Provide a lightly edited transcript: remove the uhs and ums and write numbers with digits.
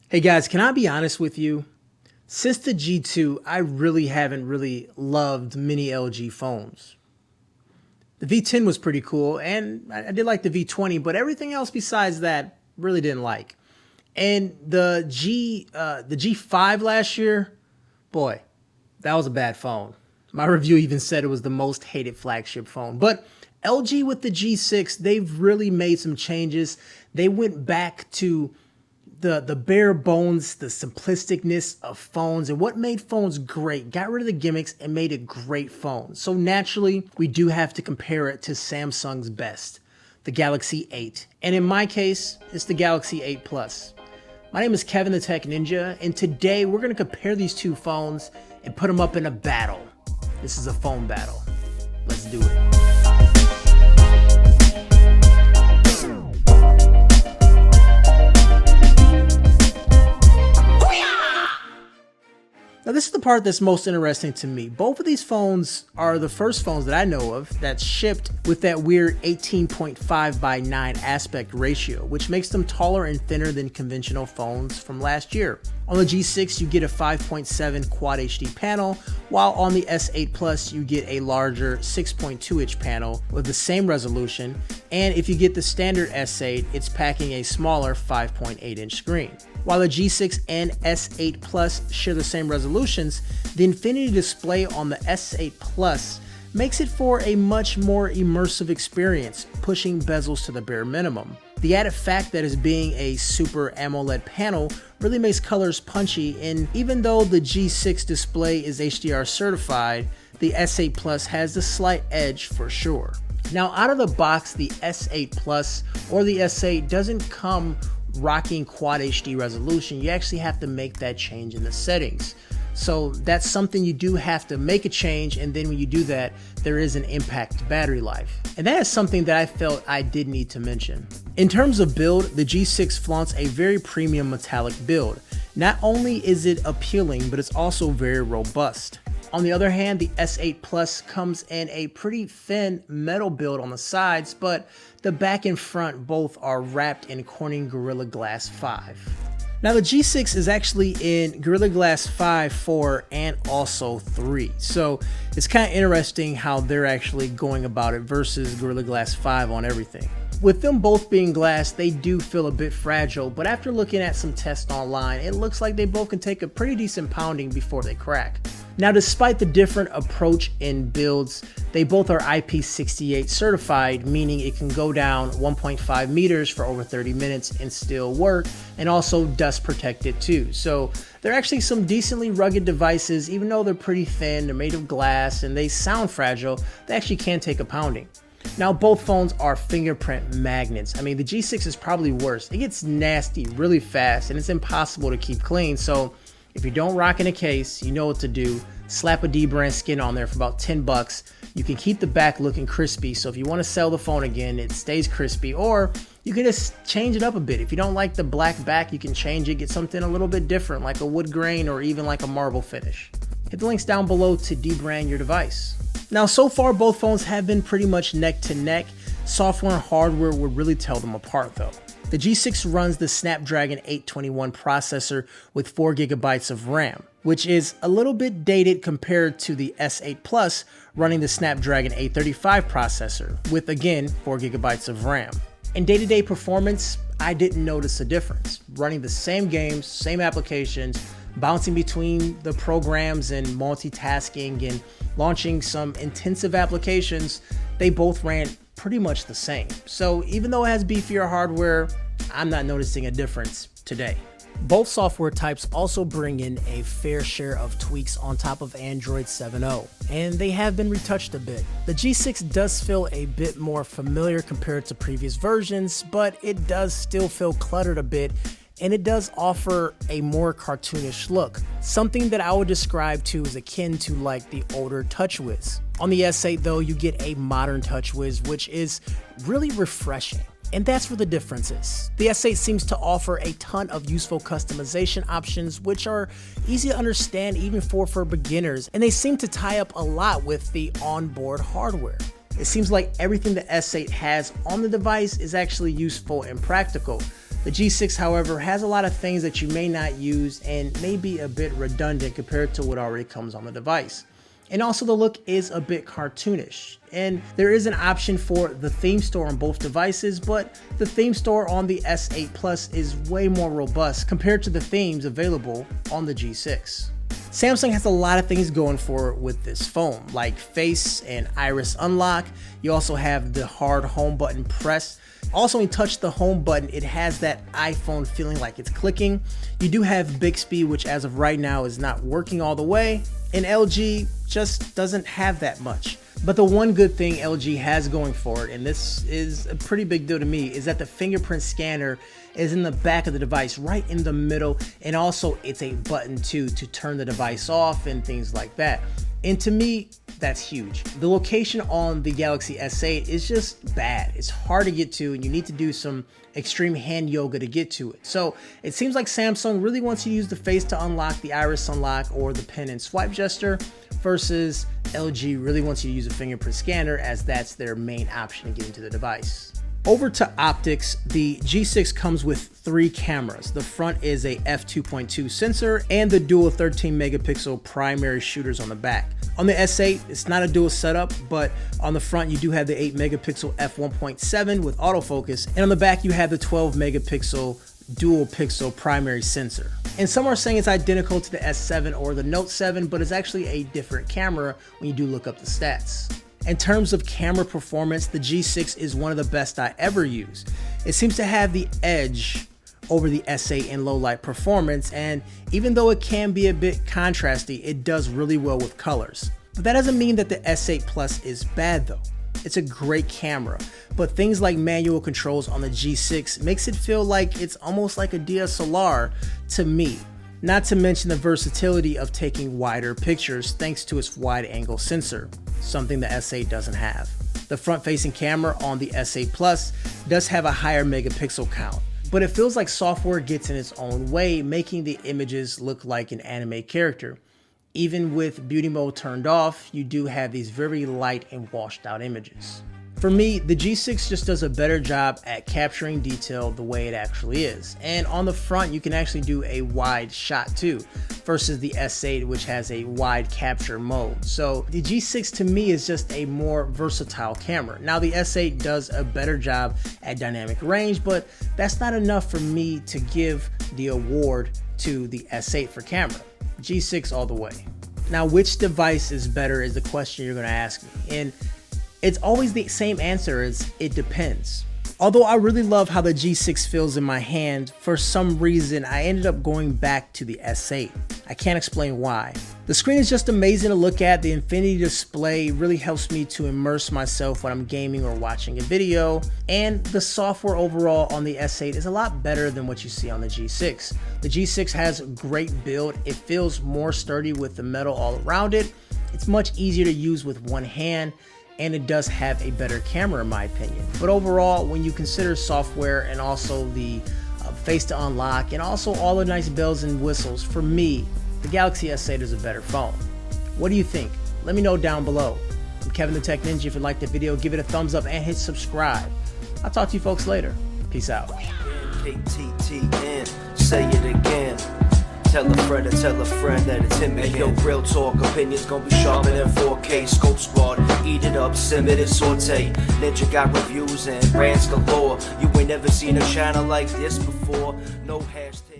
Hey guys, can I be honest with you? Since the G2, I really haven't loved many LG phones. The V10 was pretty cool, and I did like the V20, but everything else besides that really didn't like. And the G5 last year, boy, that was a bad phone. My review even said it was the most hated flagship phone. But LG with the G6, they've really made some changes. They went back to the bare bones, the simplisticness of phones, and what made phones great. Got rid of the gimmicks and made a great phone. So naturally, we do have to compare it to Samsung's best, the Galaxy 8. And in my case, it's the Galaxy 8 Plus. My name is Kevin the Tech Ninja, and today we're going to compare these two phones and put them up in a battle. This is a phone battle. Let's do it. Now this is the part that's most interesting to me. Both of these phones are the first phones that I know of that's shipped with that weird 18.5 by 9 aspect ratio, which makes them taller and thinner than conventional phones from last year. On the G6, you get a 5.7 Quad HD panel, while on the S8 Plus, you get a larger 6.2 inch panel with the same resolution. And if you get the standard S8, it's packing a smaller 5.8 inch screen. While the G6 and S8 Plus share the same resolutions, the infinity display on the S8 Plus makes it for a much more immersive experience, pushing bezels to the bare minimum. The added fact that it being a Super AMOLED panel really makes colors punchy, and even though the G6 display is HDR certified, the S8 Plus has the slight edge for sure. Now out of the box, the S8 Plus or the S8 doesn't come rocking Quad HD resolution. You actually have to make that change in the settings. So that's something you do have to make a change, and then when you do that, there is an impact to battery life. And that is something that I felt I did need to mention. In terms of build, the G6 flaunts a very premium metallic build. Not only is it appealing, but it's also very robust. On the other hand, the S8 Plus comes in a pretty thin metal build on the sides, but the back and front both are wrapped in Corning Gorilla Glass 5. Now the G6 is actually in Gorilla Glass 5, 4, and also 3. So it's kind of interesting how they're actually going about it versus Gorilla Glass 5 on everything. With them both being glass, they do feel a bit fragile, but after looking at some tests online, it looks like they both can take a pretty decent pounding before they crack. Now, despite the different approach in builds, they both are IP68 certified, meaning it can go down 1.5 meters for over 30 minutes and still work, and also dust protected too. So they're actually some decently rugged devices. Even though they're pretty thin, they're made of glass, and they sound fragile, they actually can take a pounding. Now, both phones are fingerprint magnets. I mean, the G6 is probably worse. It gets nasty really fast, and it's impossible to keep clean. So if you don't rock in a case, you know what to do. Slap a D-brand skin on there for about 10 bucks. You can keep the back looking crispy, so if you want to sell the phone again, it stays crispy. Or you can just change it up a bit. If you don't like the black back, you can change it, get something a little bit different, like a wood grain or even like a marble finish. Hit the links down below to D-brand your device. Now, so far, both phones have been pretty much neck to neck. Software and hardware would really tell them apart though. The G6 runs the Snapdragon 821 processor with 4GB of RAM, which is a little bit dated compared to the S8 Plus running the Snapdragon 835 processor with, again, 4GB of RAM. In day-to-day performance, I didn't notice a difference. Running the same games, same applications, bouncing between the programs and multitasking and launching some intensive applications, they both ran pretty much the same. So even though it has beefier hardware, I'm not noticing a difference today. Both software types also bring in a fair share of tweaks on top of Android 7.0, and they have been retouched a bit. The G6 does feel a bit more familiar compared to previous versions, but it does still feel cluttered a bit, and it does offer a more cartoonish look, something that I would describe to as akin to like the older TouchWiz. On the S8 though, you get a modern TouchWiz, which is really refreshing. And that's where the difference is. The S8 seems to offer a ton of useful customization options, which are easy to understand even for beginners, and they seem to tie up a lot with the onboard hardware. It seems like everything the S8 has on the device is actually useful and practical. The G6, however, has a lot of things that you may not use and may be a bit redundant compared to what already comes on the device. And also the look is a bit cartoonish. And there is an option for the theme store on both devices, but the theme store on the S8 Plus is way more robust compared to the themes available on the G6. Samsung has a lot of things going for it with this phone, like face and iris unlock. You also have the hard home button press. Also, when you touch the home button, it has that iPhone feeling like it's clicking. You do have Bixby, which as of right now is not working all the way, and LG just doesn't have that much. But the one good thing LG has going for it, and this is a pretty big deal to me, is that the fingerprint scanner is in the back of the device, right in the middle, and also it's a button too to turn the device off and things like that. And to me, that's huge. The location on the Galaxy S8 is just bad. It's hard to get to, and you need to do some extreme hand yoga to get to it. So it seems like Samsung really wants you to use the face to unlock, the iris unlock, or the pen and swipe gesture, versus LG really wants you to use a fingerprint scanner, as that's their main option to get into the device. Over to optics, the G6 comes with 3 cameras. The front is a f2.2 sensor and the dual 13 megapixel primary shooters on the back. On the S8, it's not a dual setup, but on the front you do have the 8 megapixel f1.7 with autofocus, and on the back you have the 12 megapixel dual pixel primary sensor. And some are saying it's identical to the S7 or the Note 7, but it's actually a different camera when you do look up the stats. In terms of camera performance, the G6 is one of the best I ever used. It seems to have the edge over the S8 in low light performance, and even though it can be a bit contrasty, it does really well with colors. But that doesn't mean that the S8 Plus is bad though. It's a great camera, but things like manual controls on the G6 makes it feel like it's almost like a DSLR to me. Not to mention the versatility of taking wider pictures thanks to its wide angle sensor, something the S8 doesn't have. The front-facing camera on the S8 Plus does have a higher megapixel count, but it feels like software gets in its own way, making the images look like an anime character. Even with beauty mode turned off, you do have these very light and washed out images. For me, the G6 just does a better job at capturing detail the way it actually is. And on the front, you can actually do a wide shot too, versus the S8, which has a wide capture mode. So the G6 to me is just a more versatile camera. Now the S8 does a better job at dynamic range, but that's not enough for me to give the award to the S8 for camera. G6 all the way. Now, which device is better is the question you're going to ask me. And it's always the same answer, as it depends. Although I really love how the G6 feels in my hand, for some reason I ended up going back to the S8. I can't explain why. The screen is just amazing to look at. The infinity display really helps me to immerse myself when I'm gaming or watching a video. And the software overall on the S8 is a lot better than what you see on the G6. The G6 has a great build. It feels more sturdy with the metal all around it. It's much easier to use with one hand, and it does have a better camera in my opinion. But overall, when you consider software and also the face to unlock and also all the nice bells and whistles, for me, the Galaxy S8 is a better phone. What do you think? Let me know down below. I'm Kevin the Tech Ninja. If you liked the video, give it a thumbs up and hit subscribe. I'll talk to you folks later. Peace out. KTTN, say it again. Tell a friend that it's him again. Yo, real talk, opinions gon' be sharper than 4K. Scope squad, eat it up, simmer it, saute. Ninja got reviews and brands galore. You ain't never seen a channel like this before. No hashtag.